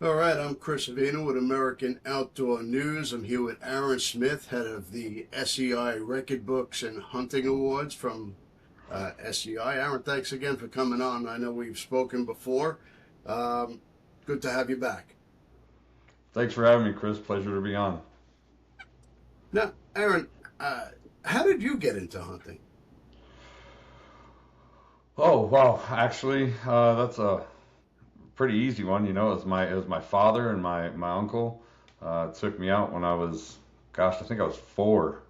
All right, I'm Chris Avina with American Outdoor News. I'm here with Aaron Smith, head of the SCI Record Books and Hunting Awards from SCI. Aaron, thanks again for coming on. I know we've spoken before. Um, Good to have you back. Thanks for having me, Chris. Pleasure to be on. Now, Aaron, uh, how did you get into hunting? Oh, wow. Actually, that's a pretty easy one. It was my father and my uncle took me out when I was, gosh, I think I was 4.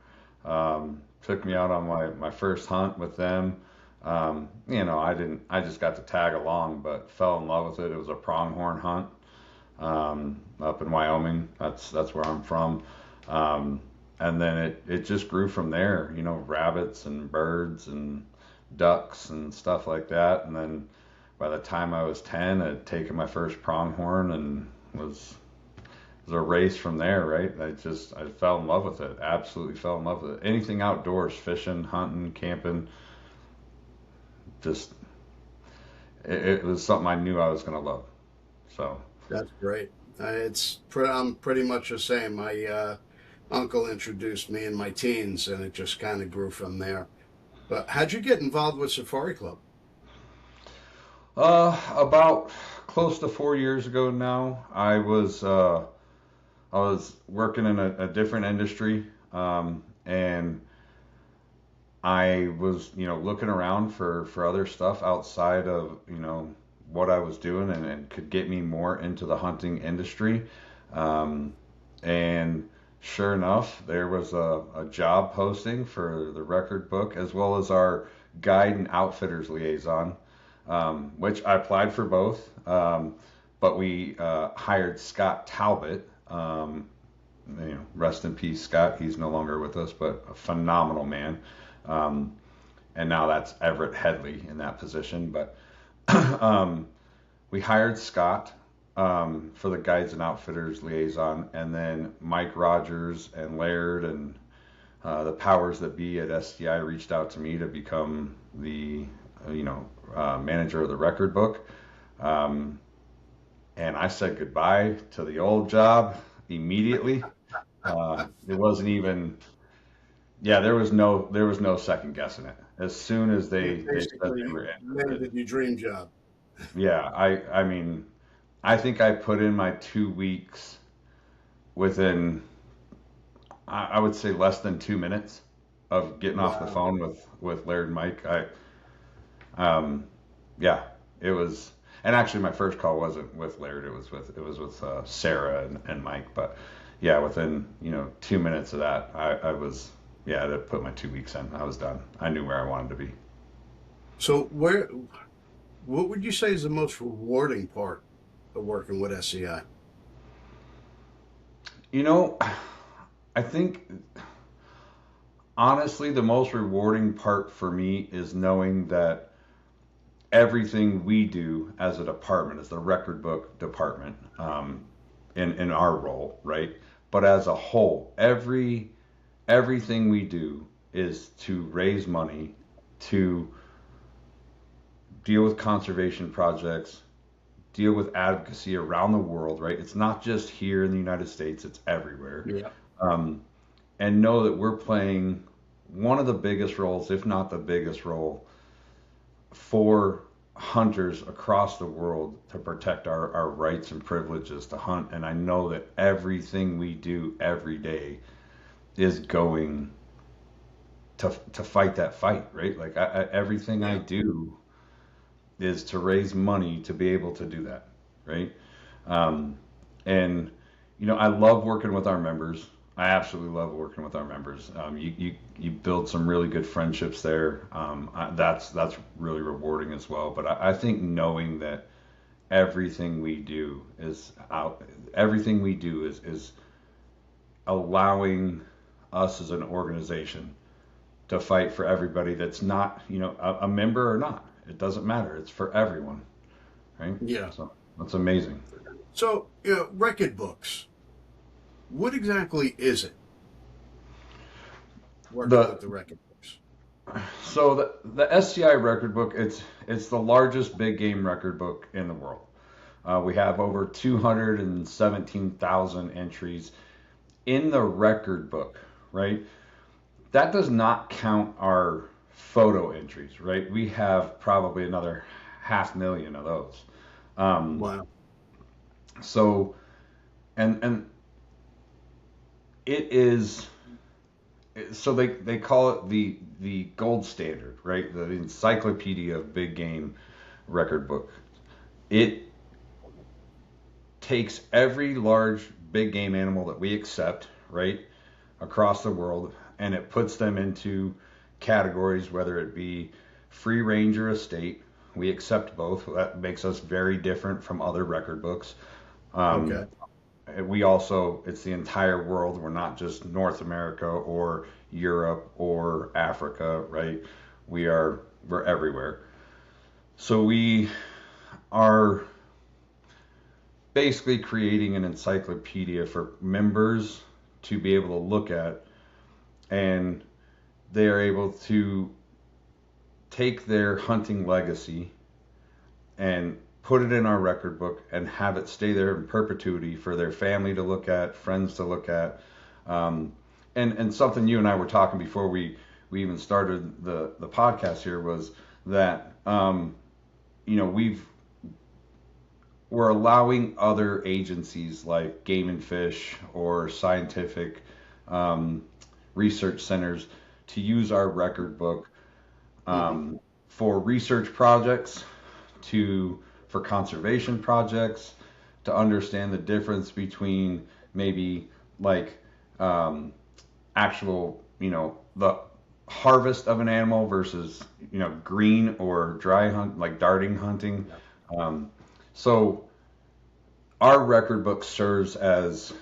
Took me out on my first hunt with them. I just got to tag along, but fell in love with it. It was a pronghorn hunt up in Wyoming. That's where I'm from. Um, and then it just grew from there, rabbits and birds and ducks and stuff like that. And then by the time I was 10, I'd taken my first pronghorn and was a race from there, right? I fell in love with it. Absolutely fell in love with it. Anything outdoors, fishing, hunting, camping, just it was something I knew I was gonna love. So, That's great. I'm pretty much the same. My uncle introduced me in my teens, and it just kind of grew from there. But how'd you get involved with Safari Club? about close to 4 years ago now, I was working in a different industry, and I was, looking around for other stuff outside of, what I was doing and could get me more into the hunting industry. Um, and sure enough, there was a job posting for the record book as well as our guide and outfitters liaison, which I applied for both. But we hired Scott Talbot. Rest in peace, Scott. He's no longer with us, but a phenomenal man. Um, and now that's Everett Headley in that position. But um, we hired Scott for the guides and outfitters liaison, and then Mike Rogers and Laird and the powers that be at STI reached out to me to become the manager of the record book. Um, and I said goodbye to the old job immediately. It wasn't even, yeah, there was no second guessing it. As soon as You they said they basically were interested, landed your dream job. yeah, I mean, I think I put in my 2 weeks within, I would say less than 2 minutes of getting off the Wow. phone with Laird and Mike. Um, yeah, it was, and actually my first call wasn't with Laird. It was with Sarah and Mike. But yeah, within 2 minutes of that, I was, yeah, I put my 2 weeks in. I was done. I knew where I wanted to be. So, what would you say is the most rewarding part of working with SCI? You know, I think honestly the most rewarding part for me is knowing that everything we do as a department, as the record book department, in our role, right? But as a whole, everything we do is to raise money to deal with conservation projects, deal with advocacy around the world, right? It's not just here in the United States, it's everywhere. Yeah. Um, and know that we're playing one of the biggest roles, if not the biggest role, for hunters across the world to protect our rights and privileges to hunt. And I know that everything we do every day is going to fight that fight, right? Like everything I Yeah. do is to raise money to be able to do that, right? Um, and I love working with our members. I absolutely love working with our members. You build some really good friendships there. That's really rewarding as well. But I think knowing that everything we do is out, everything we do is allowing us as an organization to fight for everybody that's not a member or not. It doesn't matter. It's for everyone, right? Yeah. So that's amazing. So, record books. What exactly is it working with The the record books? So the SCI record book, it's the largest big game record book in the world. We have over 217,000 entries in the record book, right? That does not count our photo entries, right? We have probably another 500,000 of those. Um, Wow. so, and it is, so they call it the gold standard, right? The encyclopedia of big game record book. It takes every large big game animal that we accept, right, across the world, and it puts them into categories, whether it be free range or estate. We accept both. That makes us very different from other record books. Okay. Um, we also, it's the entire world. We're not just North America or Europe or Africa, right? We're everywhere. So we are basically creating an encyclopedia for members to be able to look at, and they are able to take their hunting legacy and put it in our record book and have it stay there in perpetuity for their family to look at, friends to look at. Um, and something you and I were talking before we even started the podcast here was that we're allowing other agencies like Game and Fish or scientific um, research centers to use our record book Hmm. for research projects, for conservation projects, to understand the difference between maybe like um, actual, the harvest of an animal versus, green or dry hunt, like darting hunting. Yeah. Um, so our record book serves as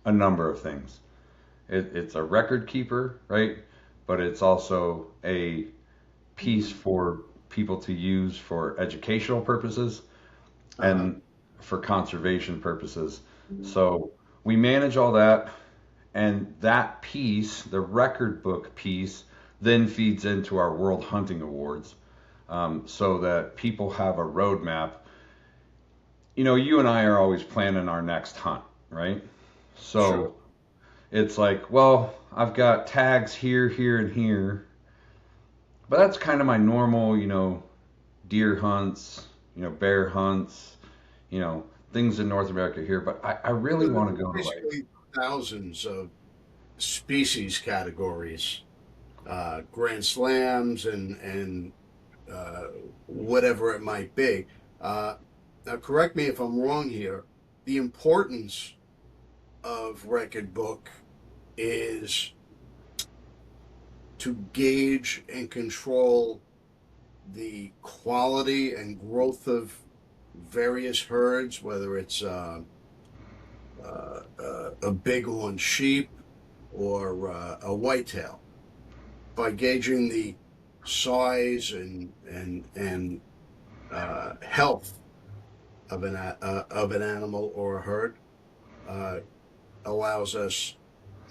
a number of things. It's a record keeper, right? But it's also a piece for people to use for educational purposes Uh-huh. and for conservation purposes. So we manage all that, and that piece, the record book piece, then feeds into our World Hunting Awards, so that people have a roadmap. You and I are always planning our next hunt, right? Sure. So it's like, well, I've got tags here, here, and here, but that's kind of my normal, deer hunts, bear hunts, you know, things in North America here. But I really So there's want to go to like, basically thousands of species categories, grand slams and uh, whatever it might be. Uh, Now, correct me if I'm wrong here. The importance of record book is to gauge and control the quality and growth of various herds, whether it's a bighorn sheep or a whitetail, by gauging the size and health of an animal or a herd, uh, allows us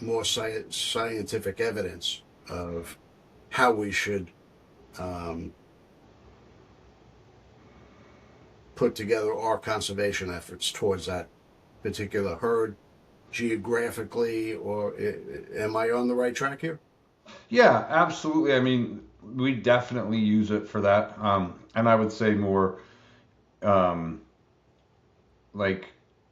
more scientific evidence of how we should um, put together our conservation efforts towards that particular herd geographically. Or am I on the right track here? yeah, absolutely. I mean, we definitely use it for that. And I would say more um, like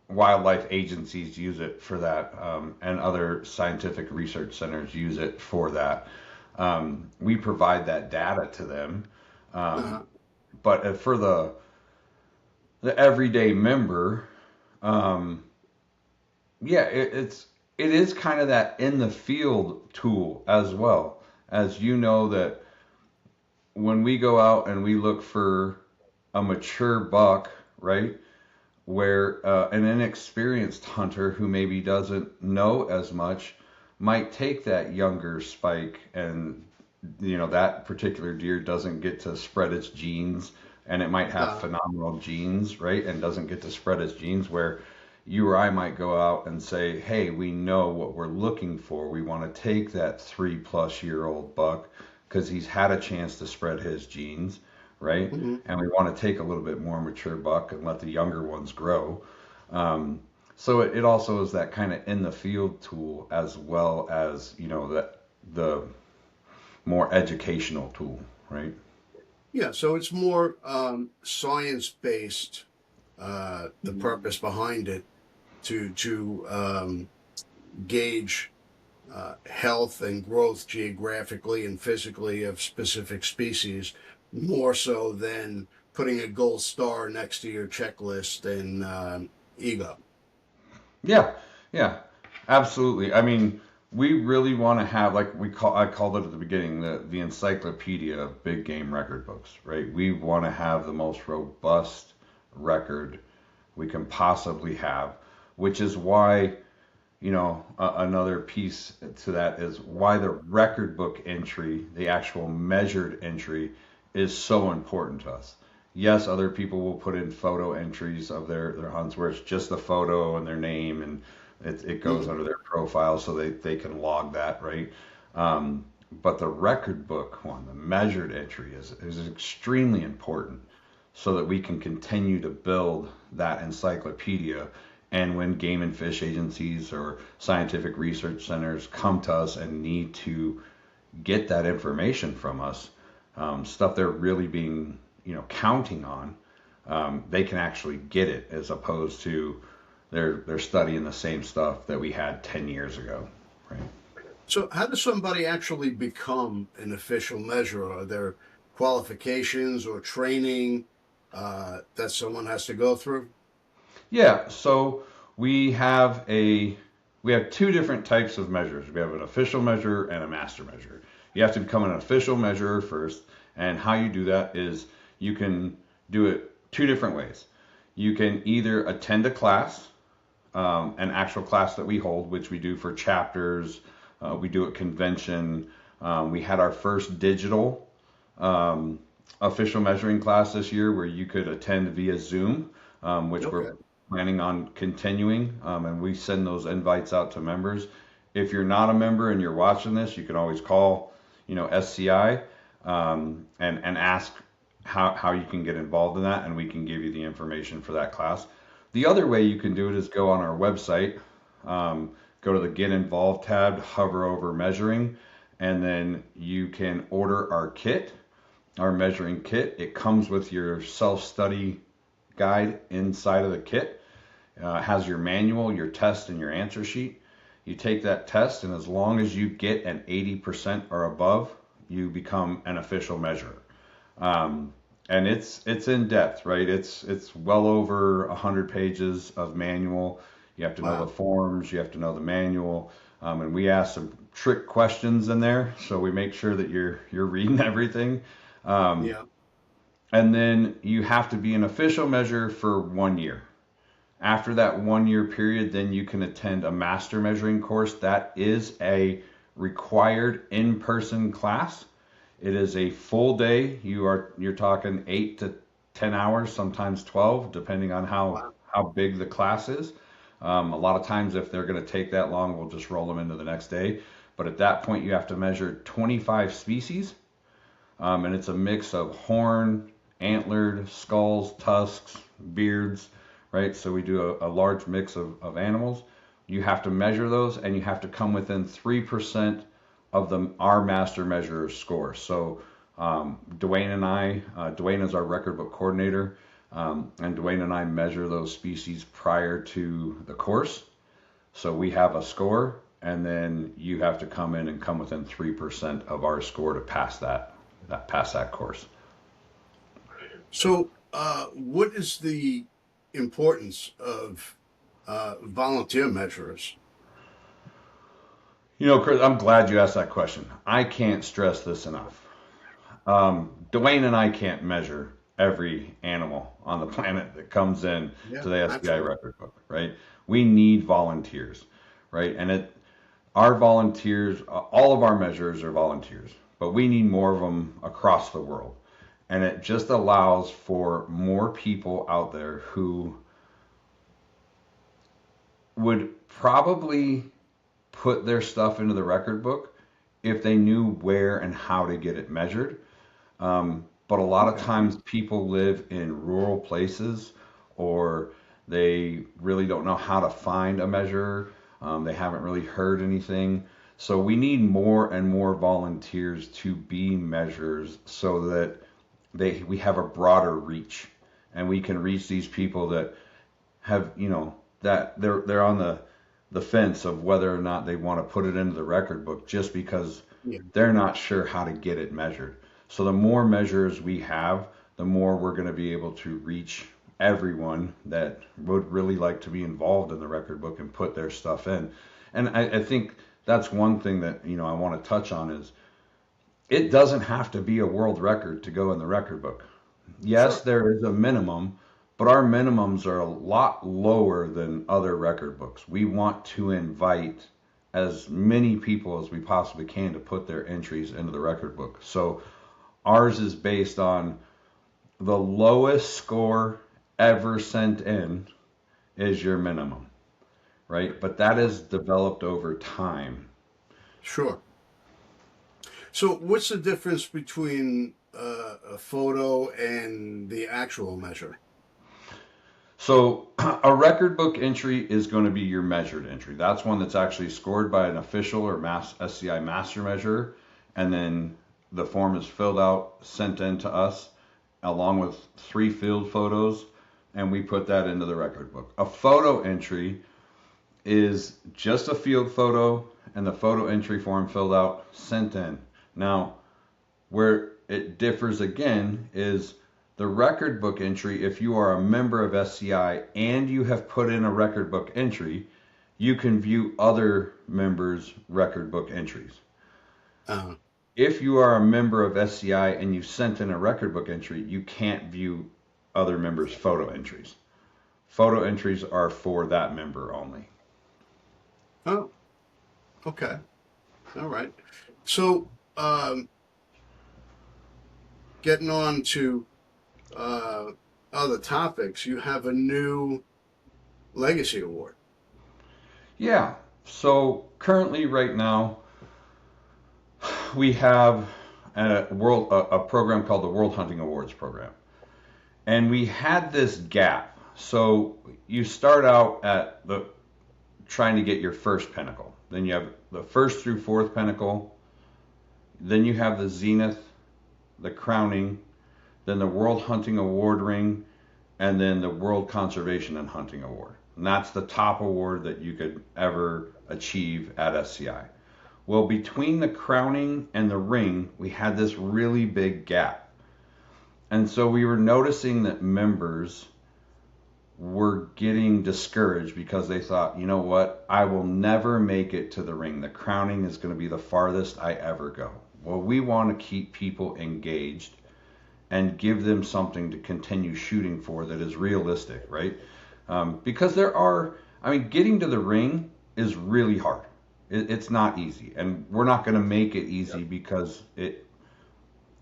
wildlife agencies use it for that, and other scientific research centers use it for that. We provide that data to them. Um, Uh-huh. but for the everyday member, um, yeah, it is kind of that in the field tool as well. As you know that when we go out and we look for a mature buck, right? Where an inexperienced hunter who maybe doesn't know as much might take that younger spike, and that particular deer doesn't get to spread its genes, and it might have Uh, phenomenal genes, right, and doesn't get to spread its genes, where you or I might go out and say, hey, we know what we're looking for. We want to take that 3+ year old buck because he's had a chance to spread his genes, right? Hmm. And we want to take a little bit more mature buck and let the younger ones grow. Um, so it also is that kind of in the field tool as well as, that the more educational tool, right? Yeah, so it's more science based. The purpose behind it to gauge health and growth geographically and physically of specific species, more so than putting a gold star next to your checklist in ego. Yeah, yeah, absolutely. I mean, we really want to have, like I called it at the beginning, the encyclopedia of big game record books, right? We want to have the most robust record we can possibly have, which is why, another piece to that is why the record book entry, the actual measured entry, is so important to us. Yes, other people will put in photo entries of their hunts where it's just the photo and their name, and it goes Mhm. under their profile so they can log that, right? Um, but the record book one, the measured entry, is extremely important so that we can continue to build that encyclopedia. And when game and fish agencies or scientific research centers come to us and need to get that information from us, stuff they're really being, counting on, they can actually get it as opposed to they're studying the same stuff that we had 10 years ago, right? So, how does somebody actually become an official measurer? Are there qualifications or training that someone has to go through? Yeah, so we have a we have two different types of measures. We have an official measure and a master measure. You have to become an official measurer first, and how you do that is you can do it two different ways. You can either attend a class, an actual class that we hold, which we do for chapters. We do at convention. We had our first digital um, official measuring class this year where you could attend via Zoom, which we're Okay. planning on continuing. And we send those invites out to members. If you're not a member and you're watching this, you can always call, SCI, and ask how you can get involved in that, and we can give you the information for that class. The other way you can do it is go on our website, go to the Get Involved tab, hover over measuring, and then you can order our kit, our measuring kit. It comes with your self-study guide inside of the kit. It has your manual, your test, and your answer sheet. You take that test, and as long as you get an 80% or above, you become an official measurer. Um, and it's in depth, right? It's well over 100 pages of manual. You have to know the Wow. forms, you have to know the manual, and we ask some trick questions in there, so we make sure that you're reading everything. Um, Yeah. and then you have to be an official measure for 1 year. After that 1 year period, then you can attend a master measuring course. That is a required in-person class. It is a full day. You're talking 8 to 10 hours, sometimes 12, depending on Wow. how big the class is. A lot of times, if they're going to take that long, we'll just roll them into the next day. But at that point, you have to measure 25 species, and it's a mix of horn, antlered, skulls, tusks, beards, right? So we do a large mix of animals. You have to measure those, and you have to come within 3% of our master measurer score. So Dwayne and Dwayne is our record book coordinator, and Dwayne and I measure those species prior to the course. So we have a score, and then you have to come in and come within 3% of our score to pass that course. So, what is the importance of volunteer measurers? Chris, I'm glad you asked that question. I can't stress this enough. Dwayne and I can't measure every animal on the planet that comes in Yeah, to the SCI naturally. record book, right? We need volunteers, right? Our volunteers, all of our measurers are volunteers, but we need more of them across the world. And it just allows for more people out there who would probably put their stuff into the record book if they knew where and how to get it measured. but a lot of Okay. times people live in rural places or they really don't know how to find a measurer. They haven't really heard anything. So we need more and more volunteers to be measurers so that we have a broader reach and we can reach these people that have, that they're on the fence of whether or not they want to put it into the record book just because Yeah. they're not sure how to get it measured. So the more measures we have, the more we're going to be able to reach everyone that would really like to be involved in the record book and put their stuff in. And I think that's one thing that, I want to touch on is it doesn't have to be a world record to go in the record book. Yes, Sure. there is a minimum, but our minimums are a lot lower than other record books. We want to invite as many people as we possibly can to put their entries into the record book. So ours is based on the lowest score ever sent in is your minimum, right? But that is developed over time. Sure. So, what's the difference between a photo and the actual measure? So a record book entry is going to be your measured entry. That's one that's actually scored by an official or SCI master measurer, and then the form is filled out, sent in to us, along with 3 field photos, and we put that into the record book. A photo entry is just a field photo and the photo entry form filled out, sent in. Now, where it differs again is the record book entry. If you are a member of SCI and you have put in a record book entry, you can view other members' record book entries. Uh, If you are a member of SCI and you sent in a record book entry, you can't view other members' photo entries. Photo entries are for that member only. oh, okay. All right. So, getting on to uh, other topics, you have a new Legacy Award. Yeah. So currently, right now, we have a program called the World Hunting Awards program, and we had this gap. So you start out at the trying to get your first pinnacle, then you have the first through fourth pinnacle, then you have the zenith, the crowning, then the World Hunting Award ring, and then the World Conservation and Hunting Award. And that's the top award that you could ever achieve at SCI. Well, between the crowning and the ring, we had this really big gap. And so we were noticing that members were getting discouraged because they thought, you know what, I will never make it to the ring. The crowning is going to be the farthest I ever go. Well, we want to keep people engaged and give them something to continue shooting for that is realistic, right? Because getting to the ring is really hard. It's not easy, and we're not going to make it easy because it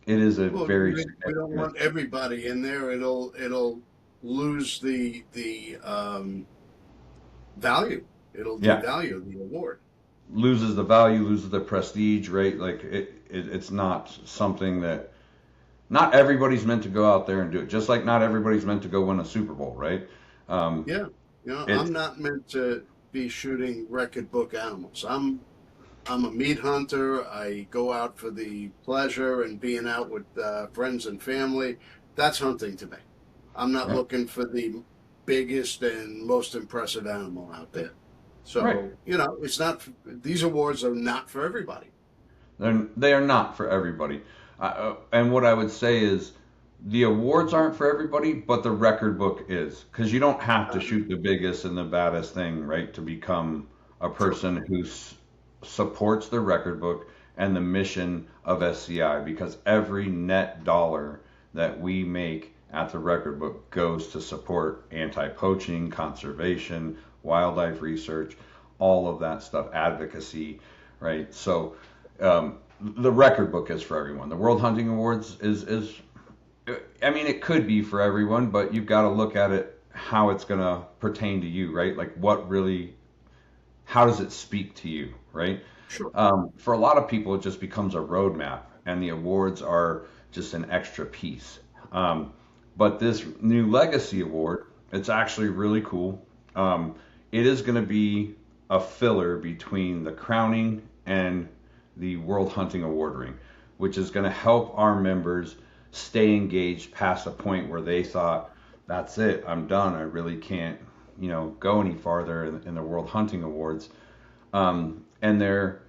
is a Well, very we don't significant. want everybody in there. It'll lose the value. It'll Yeah, devalue the award. loses the value, loses the prestige, right? Like it's not something that not everybody's meant to go out there and do it. Just like not everybody's meant to go win a Super Bowl, right? Um, Yeah, it's I'm not meant to be shooting record book animals. I'm a meat hunter. I go out for the pleasure and being out with friends and family. That's hunting to me. I'm not right, looking for the biggest and most impressive animal out there. right. So, it's not, these awards are not for everybody. They are not for everybody. And what I would say is the awards aren't for everybody, but the record book is. Because you don't have to shoot the biggest and the baddest thing, right, to become a Sure. person who supports the record book and the mission of SCI. Because every net dollar that we make at the record book goes to support anti poaching, conservation, wildlife research, all of that stuff, advocacy, right? So, the record book is for everyone. The World Hunting Awards is I mean it could be for everyone, but you've got to look at it how it's going to pertain to you, right? Like how does it speak to you, right? Sure. For a lot of people, it just becomes a roadmap, and the awards are just an extra piece. But this new Legacy Award, it's actually really cool. It is going to be a filler between the crowning and the World Hunting Award ring, which is going to help our members stay engaged past a point where they thought, that's it, I'm done. I really can't, go any farther in the World Hunting Awards. And their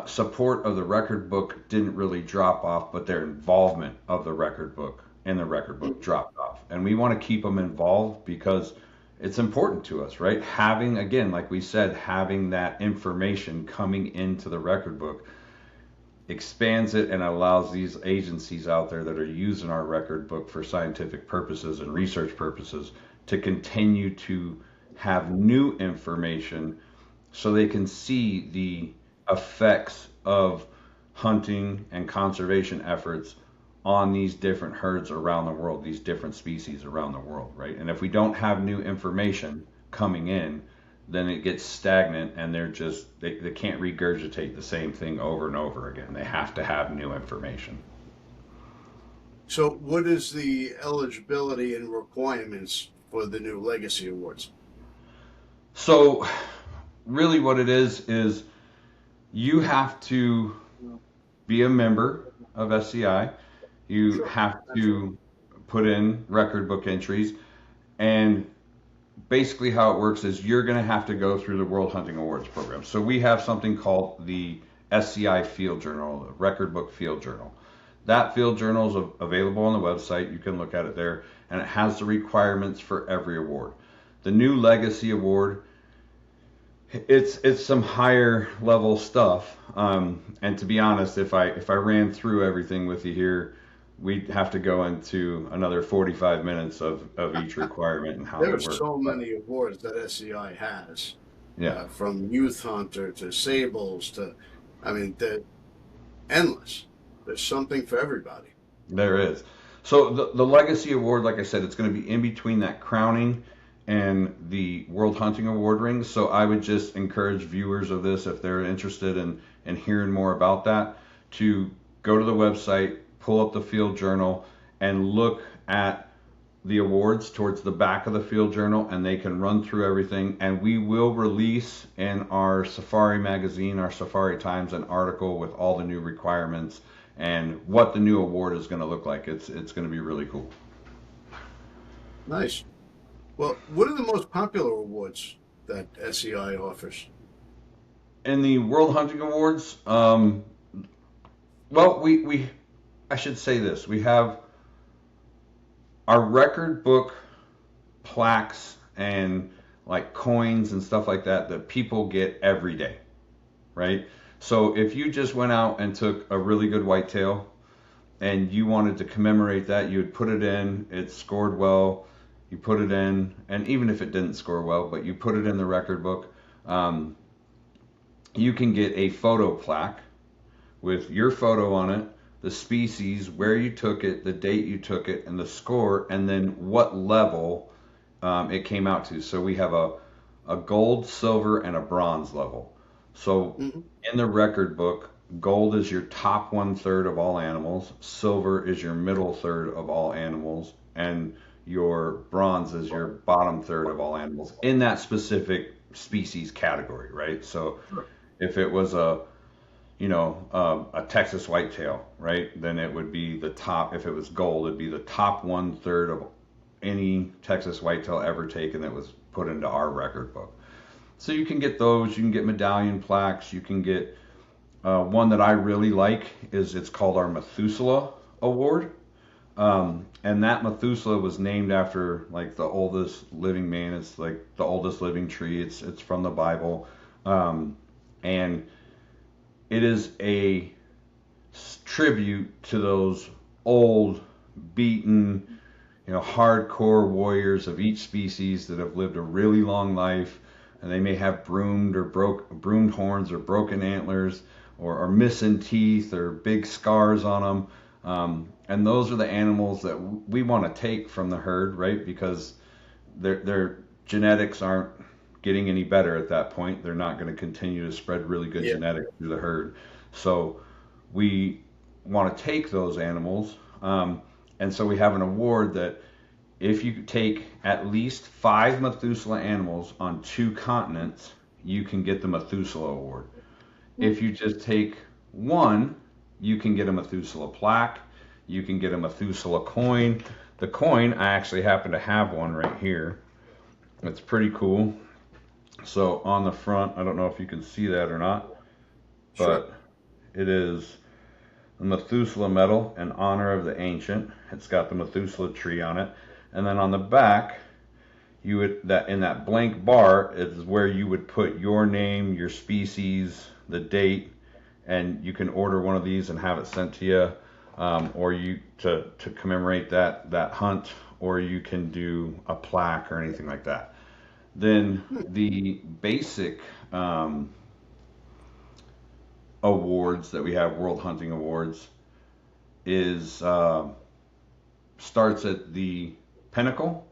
support of the record book didn't really drop off, but their involvement of the record book and the record book dropped off. And we want to keep them involved because it's important to us, right? Having, again, like we said, having that information coming into the record book expands it and allows these agencies out there that are using our record book for scientific purposes and research purposes to continue to have new information so they can see the effects of hunting and conservation efforts on these different herds around the world, these different species around the world, right? And if we don't have new information coming in, then it gets stagnant and they can't regurgitate the same thing over and over again. They have to have new information. So, what is the eligibility and requirements for the new Legacy Awards? So, really, what it is you have to be a member of SCI. You have to put in record book entries, and basically how it works is you're going to have to go through the World Hunting Awards program. So we have something called the SCI Field Journal, the Record Book Field Journal. That field journal is available on the website. You can look at it there, and it has the requirements for every award. The new Legacy Award, it's some higher level stuff. And to be honest, if I ran through everything with you here, we'd have to go into another 45 minutes of each requirement and how it works. There are so many awards that SCI has. Yeah. From Youth Hunter to Sables to, they're endless. There's something for everybody. There is. So the Legacy Award, like I said, it's going to be in between that crowning and the World Hunting Award ring. So I would just encourage viewers of this, if they're interested in hearing more about that, to go to the website, pull up the field journal, and look at the awards towards the back of the field journal, and they can run through everything. And we will release in our Safari magazine, our Safari Times, an article with all the new requirements and what the new award is going to look like. It's going to be really cool. Nice. Well, what are the most popular awards that SCI offers? In the World Hunting Awards, well, we I should say this. We have our record book plaques and like coins and stuff like that people get every day, right? So if you just went out and took a really good whitetail and you wanted to commemorate that, you would put it in, it scored well, you put it in, and even if it didn't score well, but you put it in the record book, you can get a photo plaque with your photo on it, the species, where you took it, the date you took it, and the score, and then what level it came out to. So we have a gold, silver, and a bronze level. So in the record book, gold is your top 1/3 of all animals, silver is your middle third of all animals, and your bronze is your bottom third of all animals in that specific species category, right? So if it was a Texas whitetail, right? Then it would be the top. If it was gold, it'd be the top 1/3 of any Texas whitetail ever taken that was put into our record book. So you can get those. You can get medallion plaques. You can get one that I really like it's called our Methuselah Award. And that Methuselah was named after like the oldest living man. It's like the oldest living tree. It's from the Bible. And it is a tribute to those old, beaten, hardcore warriors of each species that have lived a really long life, and they may have broomed horns or broken antlers or missing teeth or big scars on them. And those are the animals that we want to take from the herd, right? Because their genetics aren't getting any better at that point. They're not going to continue to spread really good genetics through the herd. So we want to take those animals. And so we have an award that if you take at least 5 Methuselah animals on 2 continents, you can get the Methuselah Award. If you just take one, you can get a Methuselah plaque. You can get a Methuselah coin. The coin, I actually happen to have one right here. It's pretty cool. So on the front, I don't know if you can see that or not, but it is the Methuselah medal in honor of the ancient. It's got the Methuselah tree on it. And then on the back, you would that in that blank bar is where you would put your name, your species, the date, and you can order one of these and have it sent to you, or you to commemorate that hunt, or you can do a plaque or anything like that. Then the basic awards that we have, World Hunting Awards, is starts at the pinnacle,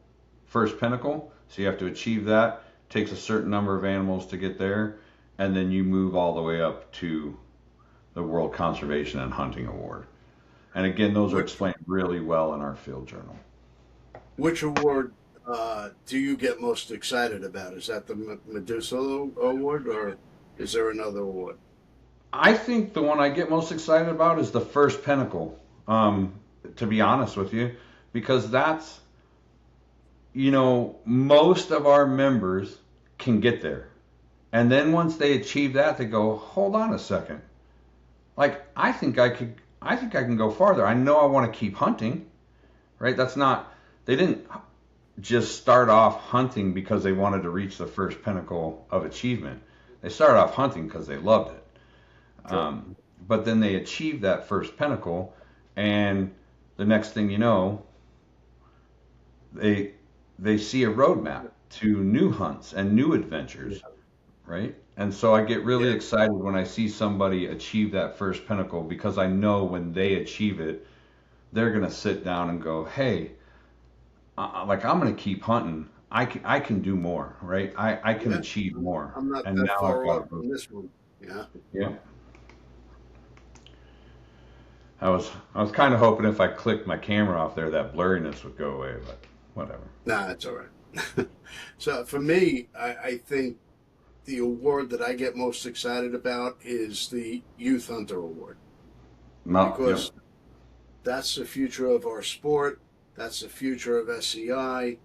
first pinnacle. So you have to achieve that. Takes a certain number of animals to get there, and then you move all the way up to the World Conservation and Hunting Award. And again, those are explained really well in our field journal. Which award do you get most excited about? Is that the Methuselah Award, or is there another award? I think the one I get most excited about is the first pinnacle, to be honest with you, because that's, most of our members can get there. And then once they achieve that, they go, hold on a second. Like, I think I can go farther. I know I want to keep hunting, right? They didn't just start off hunting because they wanted to reach the first pinnacle of achievement. They started off hunting because they loved it. But then they achieved that first pinnacle, and the next thing you know, they see a roadmap to new hunts and new adventures, right? And so I get really excited when I see somebody achieve that first pinnacle, because I know when they achieve it, they're gonna sit down and go, hey, I'm gonna keep hunting. I can do more, right? I can achieve more. I'm not And that now far I've got off from this one. Yeah. Yeah. I was kind of hoping if I clicked my camera off there, that blurriness would go away, but whatever. Nah, it's all right. So for me, I think the award that I get most excited about is the Youth Hunter Award, because that's the future of our sport. That's the future of SCI,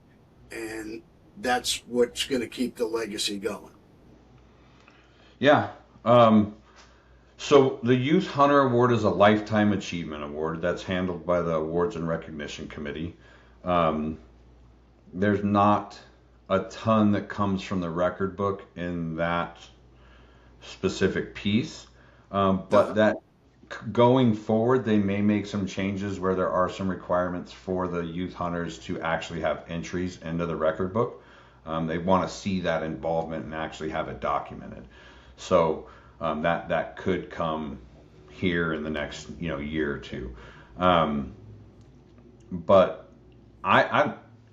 and that's what's going to keep the legacy going. Yeah. So the Youth Hunter Award is a lifetime achievement award that's handled by the Awards and Recognition Committee. There's not a ton that comes from the record book in that specific piece, but that going forward, they may make some changes where there are some requirements for the youth hunters to actually have entries into the record book. They want to see that involvement and actually have it documented. So that could come here in the next year or two. But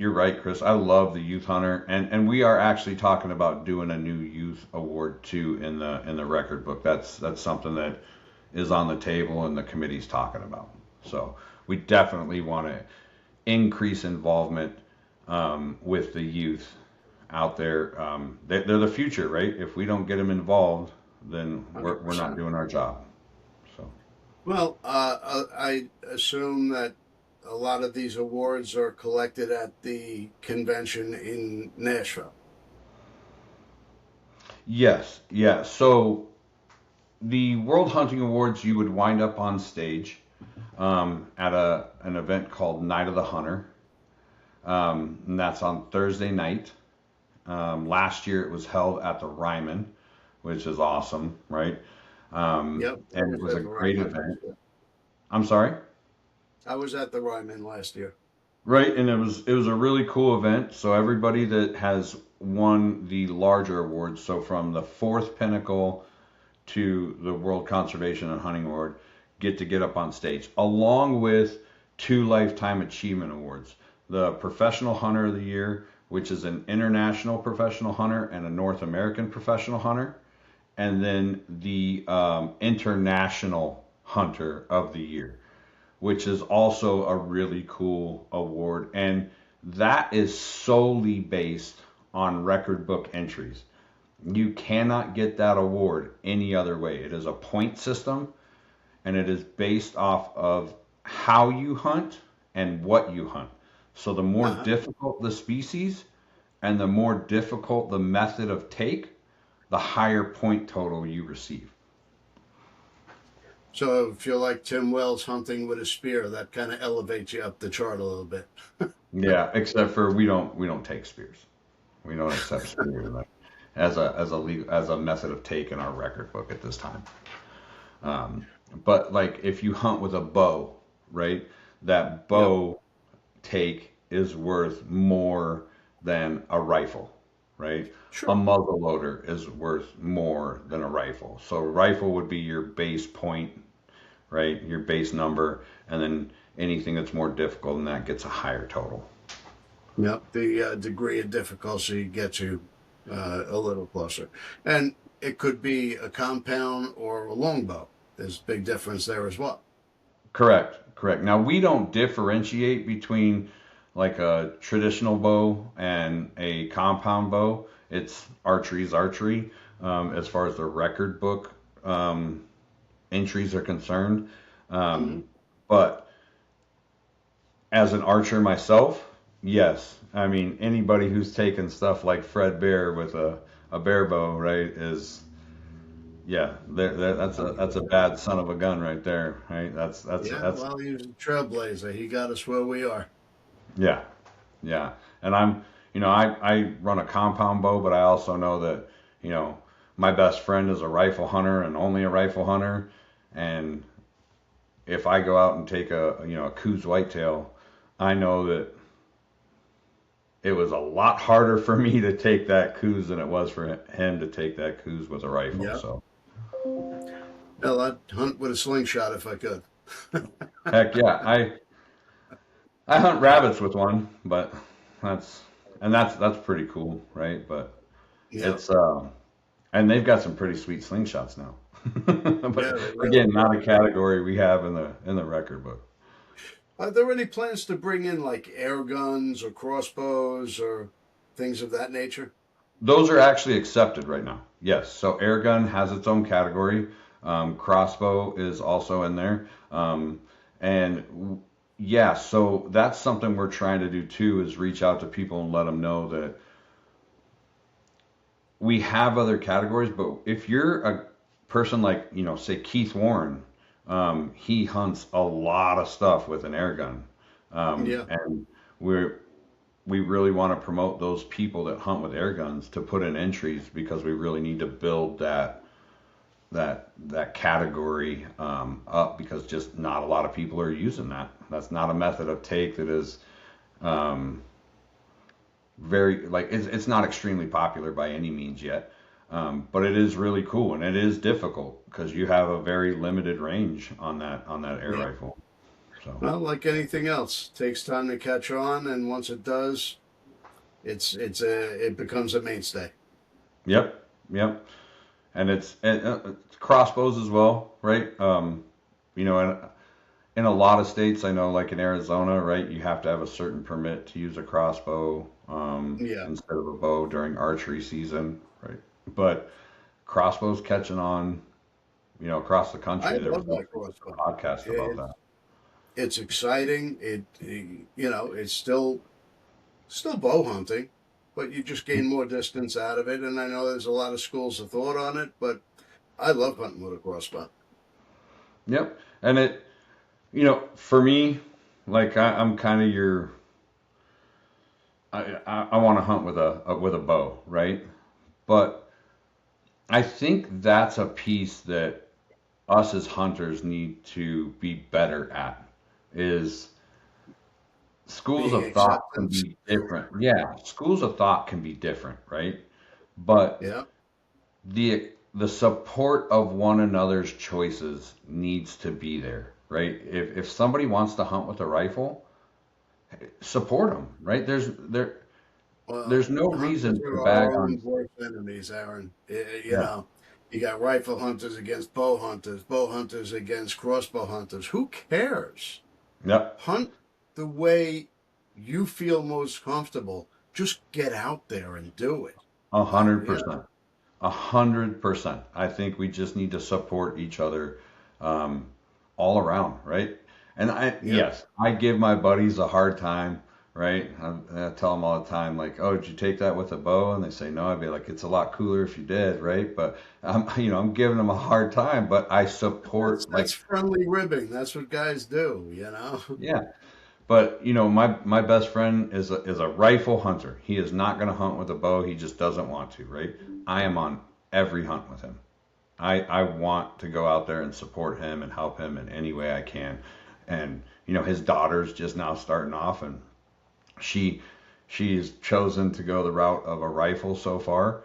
you're right, Chris. I love the Youth Hunter, and we are actually talking about doing a new Youth Award too in the record book. That's something that is on the table and the committee's talking about. So we definitely want to increase involvement with the youth out there. They're the future, right? If we don't get them involved, then we're not doing our job. So. Well, I assume that a lot of these awards are collected at the convention in Nashville. Yes, yeah. So the World Hunting Awards, you would wind up on stage at an event called Night of the Hunter, and that's on Thursday night. Last year it was held at the Ryman, which is awesome, right? Yep. And it was a great event. I'm sorry? I was at the Ryman last year. Right, and it was a really cool event. So everybody that has won the larger awards, so from the 4th pinnacle to the World Conservation and Hunting Award, get up on stage, along with 2 Lifetime Achievement Awards. The Professional Hunter of the Year, which is an international professional hunter and a North American professional hunter, and then the International Hunter of the Year, which is also a really cool award. And that is solely based on record book entries. You cannot get that award any other way. It is a point system, and it is based off of how you hunt and what you hunt. So the more Uh-huh. difficult the species and the more difficult the method of take, the higher point total you receive. So if you're like Tim Wells hunting with a spear, that kind of elevates you up the chart a little bit. Yeah, except for we don't take spears. We don't accept spears as a method of take in our record book at this time. Um, but like if you hunt with a bow, right? That Yep. bow take is worth more than a rifle, right? A Sure. muzzle loader is worth more than a rifle. So a rifle would be your base point, right? Your base number, and then anything that's more difficult than that gets a higher total. Yep. The degree of difficulty gets you a little closer. And it could be a compound or a longbow. There's a big difference there as well. Correct, correct. Now we don't differentiate between like a traditional bow and a compound bow. It's archery's archery, as far as the record book entries are concerned. Hmm. Um, but as an archer myself, yes. I mean, anybody who's taken stuff like Fred Bear with a bear bow, right, is yeah, that's a bad son of a gun right there, right? Yeah, That's well, he was a trailblazer. He got us where we are. yeah, yeah. And I run a compound bow, but I also know that, you know, my best friend is a rifle hunter and only a rifle hunter. And if I go out and take a Coues whitetail, I know that it was a lot harder for me to take that Coues than it was for him to take that Coues with a rifle. Yeah. So Hell, I'd hunt with a slingshot if I could. heck yeah, I hunt rabbits with one, but that's that's pretty cool, right? But Yeah. it's and they've got some pretty sweet slingshots now. Yeah, But they really again, not do. a category we have in the record book. Are there any plans to bring in like air guns or crossbows or things of that nature? Those are actually accepted right now. Yes. So air gun has its own category. Crossbow is also in there. And yeah, so that's something we're trying to do too, is reach out to people and let them know that we have other categories, but if you're a person like, say Keith Warren, he hunts a lot of stuff with an air gun. Yeah. And we're we really want to promote those people that hunt with air guns to put in entries because we really need to build that category up because just not a lot of people are using that. That's not a method of take that is um, very like it's not extremely popular by any means yet. But it is really cool and it is difficult because you have a very limited range on that air Yeah. rifle. So Well, like anything else, takes time to catch on, and once it does, it becomes a mainstay. yep, yep. And it's crossbows as well, right? In a lot of states, I know, like in Arizona, right, you have to have a certain permit to use a crossbow Yeah. instead of a bow during archery season, right? But crossbows catching on, across the I country. There was love a that crossbow. podcast about It's that. it's exciting. It's still bow hunting, but you just gain more distance out of it. And I know there's a lot of schools of thought on it, but I love hunting with a crossbow. Yep. And for me, like I'm kind of your, I want to hunt with a bow, right? But I think that's a piece that us as hunters need to be better at is schools Being of thought can acceptance. be different. Yeah, schools of thought can be different, right? But Yeah. the support of one another's choices needs to be there, right? If somebody wants to hunt with a rifle, support them, right? Well, There's no hunters reason to are bag our on. own worst enemies, Aaron. You Yeah, know, You got rifle hunters against bow hunters against crossbow hunters. Who cares? Yep. Hunt the way you feel most comfortable. Just get out there and do it. A hundred Yeah. percent. 100%. I think we just need to support each other um, all around, right? And Yep. yes, I give my buddies a hard time, right? I tell them all the time, like, oh, did you take that with a bow? And they say, no. I'd be like, it's a lot cooler if you did, right? But I'm giving them a hard time, but I support, That's like, friendly ribbing. That's what guys do, yeah. But my best friend is a rifle hunter. He is not going to hunt with a bow. He just doesn't want to, right? I am on every hunt with him. I want to go out there and support him and help him in any way I can. And his daughter's just now starting off, and she she's chosen to go the route of a rifle so far.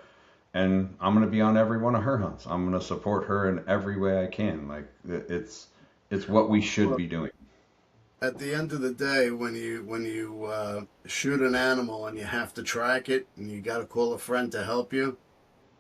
And I'm going to be on every one of her hunts. I'm going to support her in every way I can. Like it's what we should Well, be doing. at the end of the day, when you shoot an animal and you have to track it, and you got to call a friend to help you,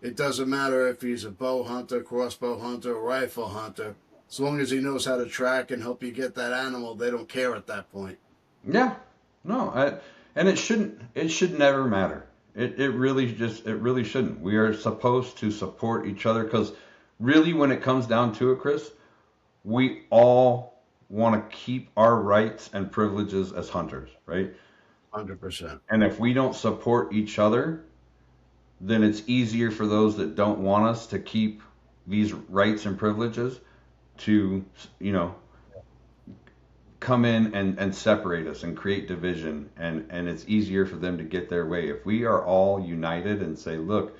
it doesn't matter if he's a bow hunter, crossbow hunter, or rifle hunter. As long as he knows how to track and help you get that animal, they don't care at that point. Yeah, no, and it should never matter. It really shouldn't. We are supposed to support each other because really when it comes down to it, Chris, we all want to keep our rights and privileges as hunters, right? 100%. And if we don't support each other, then it's easier for those that don't want us to keep these rights and privileges to, you know, come in and separate us and create division, and it's easier for them to get their way. If we are all united and say, look,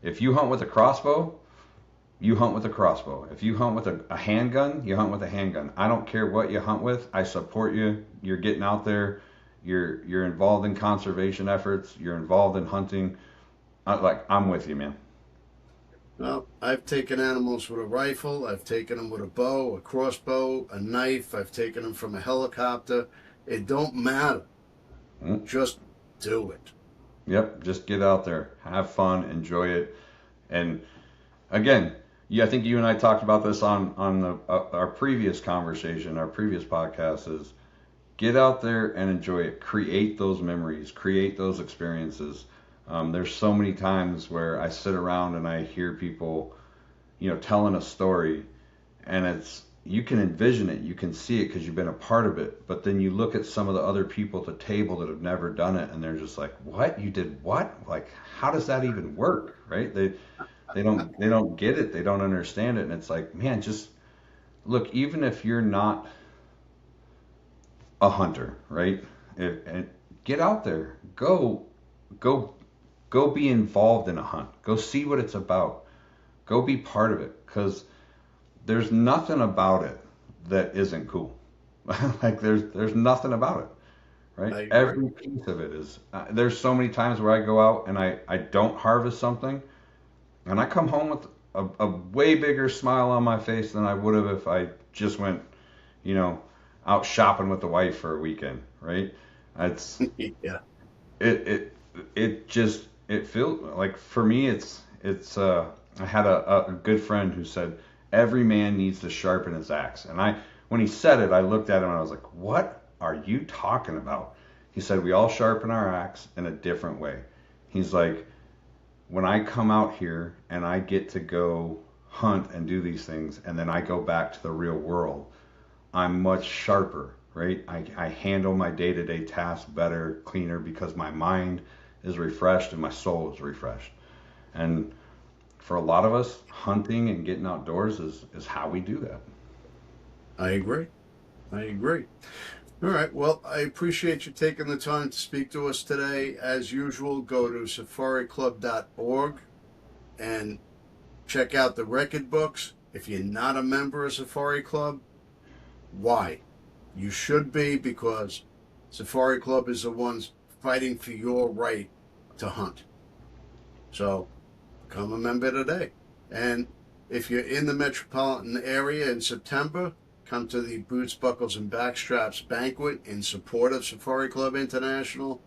if you hunt with a crossbow, you hunt with a crossbow. If you hunt with a handgun, you hunt with a handgun. I don't care what you hunt with. I support you. You're getting out there. You're involved in conservation efforts. You're involved in hunting. I'm with you, man. Well, I've taken animals with a rifle. I've taken them with a bow, a crossbow, a knife. I've taken them from a helicopter. It don't matter. Mm. Just do it. Yep. Just get out there, have fun, enjoy it, and again, yeah, I think you and I talked about this on our previous conversation, our previous podcast. Is get out there and enjoy it. Create those memories. Create those experiences. There's so many times where I sit around and I hear people, telling a story, and you can envision it, you can see it because you've been a part of it. But then you look at some of the other people at the table that have never done it, and they're just like, "What? You did what? Like, how does that even work?" Right? They don't get it. They don't understand it, and it's like, man, just look. Even if you're not a hunter, right? And get out there. Go go be involved in a hunt. Go see what it's about. Go be part of it because there's nothing about it that isn't cool. Like there's nothing about it, right? I agree. Every piece of it is. There's so many times where I go out and I don't harvest something, and I come home with a way bigger smile on my face than I would have if I just went, you know, out shopping with the wife for a weekend, right? It's Yeah. it it it feels like for me it's I had a good friend who said every man needs to sharpen his axe, and I when he said it I looked at him and I was like, what are you talking about? He said we all sharpen our axe in a different way. He's like, when I come out here and I get to go hunt and do these things and then I go back to the real world, I'm much sharper, right? I handle my day-to-day tasks better, cleaner because my mind is refreshed and my soul is refreshed. And for a lot of us, hunting and getting outdoors is how we do that. I agree. I agree. All right. Well, I appreciate you taking the time to speak to us today. As usual, go to safariclub.org and check out the record books. If you're not a member of Safari Club, why? You should be, because Safari Club is the ones fighting for your right to hunt. So become a member today. And if you're in the metropolitan area in September, come to the Boots, Buckles, and Backstraps banquet in support of Safari Club International.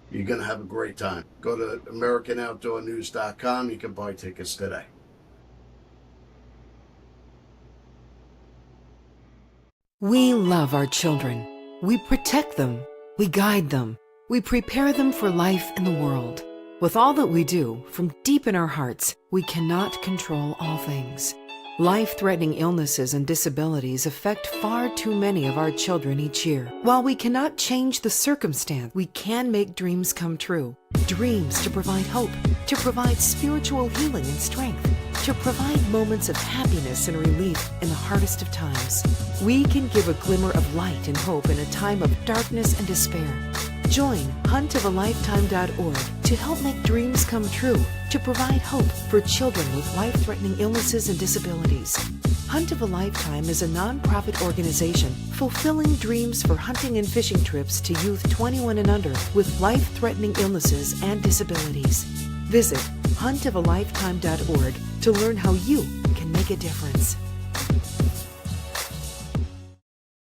You're going to have a great time. Go to AmericanOutdoorNews.com. You can buy tickets today. We love our children. We protect them. We guide them. We prepare them for life in the world. With all that we do, from deep in our hearts, we cannot control all things. Life-threatening illnesses and disabilities affect far too many of our children each year. While we cannot change the circumstance, we can make dreams come true. Dreams to provide hope, to provide spiritual healing and strength, to provide moments of happiness and relief in the hardest of times. We can give a glimmer of light and hope in a time of darkness and despair. Join huntofalifetime.org to help make dreams come true, to provide hope for children with life-threatening illnesses and disabilities. Hunt of a Lifetime is a non-profit organization fulfilling dreams for hunting and fishing trips to youth 21 and under with life-threatening illnesses and disabilities. Visit huntofalifetime.org to learn how you can make a difference.